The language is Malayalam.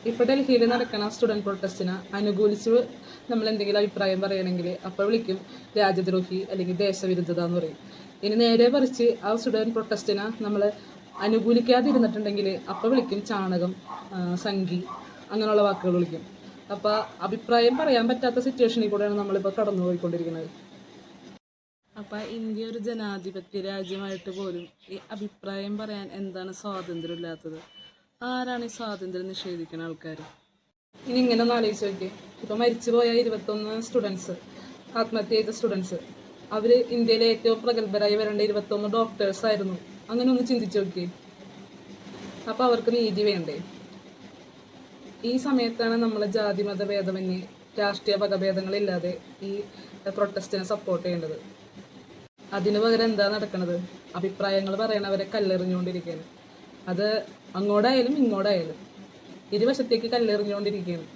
ഇപ്പോൾ ഡൽഹിയിൽ നടക്കുന്ന സ്റ്റുഡൻറ് പ്രൊട്ടസ്റ്റിനെ അനുകൂലിച്ച് നമ്മൾ എന്തെങ്കിലും അഭിപ്രായം പറയണമെങ്കിൽ അപ്പോൾ വിളിക്കും രാജ്യദ്രോഹി അല്ലെങ്കിൽ ദേശവിരുദ്ധത എന്ന് പറയും. ഇനി നേരെ പറിച്ച് ആ സ്റ്റുഡൻറ് പ്രൊട്ടസ്റ്റിനെ നമ്മൾ അനുകൂലിക്കാതിരുന്നിട്ടുണ്ടെങ്കിൽ അപ്പോൾ വിളിക്കും ചാണകം, സംഘി, അങ്ങനെയുള്ള വാക്കുകൾ വിളിക്കും. അപ്പോൾ അഭിപ്രായം പറയാൻ പറ്റാത്ത സിറ്റുവേഷനിൽ കൂടെയാണ് നമ്മളിപ്പോൾ കടന്നു പോയിക്കൊണ്ടിരിക്കുന്നത്. അപ്പം ഇന്ത്യ ഒരു ജനാധിപത്യ രാജ്യമായിട്ട് പോലും ഈ അഭിപ്രായം പറയാൻ എന്താണ് സ്വാതന്ത്ര്യം ഇല്ലാത്തത്? ആരാണ് ഈ സ്വാതന്ത്ര്യം നിഷേധിക്കുന്ന ആൾക്കാർ? ഇനി ഇങ്ങനെ ഒന്ന് ആലോചിച്ച് നോക്കി. ഇപ്പം മരിച്ചുപോയ 21 സ്റ്റുഡൻസ്, ആത്മഹത്യ ചെയ്ത സ്റ്റുഡൻസ്, അവർ ഇന്ത്യയിലെ ഏറ്റവും പ്രഗത്ഭരായി വരേണ്ട 21 ഡോക്ടേഴ്സ് ആയിരുന്നു. അങ്ങനെ ഒന്ന് ചിന്തിച്ച് നോക്കി. അപ്പോൾ അവർക്ക് നീതി വേണ്ടേ? ഈ സമയത്താണ് നമ്മൾ ജാതി മത ഭേദമന്യേ രാഷ്ട്രീയ വകഭേദങ്ങളില്ലാതെ ഈ പ്രൊട്ടസ്റ്റിനെ സപ്പോർട്ട് ചെയ്യേണ്ടത്. അതിന് പകരം എന്താ നടക്കുന്നത്? അഭിപ്രായങ്ങൾ പറയണവരെ കല്ലെറിഞ്ഞുകൊണ്ടിരിക്കുകയാണ്. അത് അങ്ങോട്ടായാലും ഇങ്ങോട്ടായാലും ഇരുവശത്തേക്ക് കല്ലെറിഞ്ഞുകൊണ്ടിരിക്കുകയാണ്.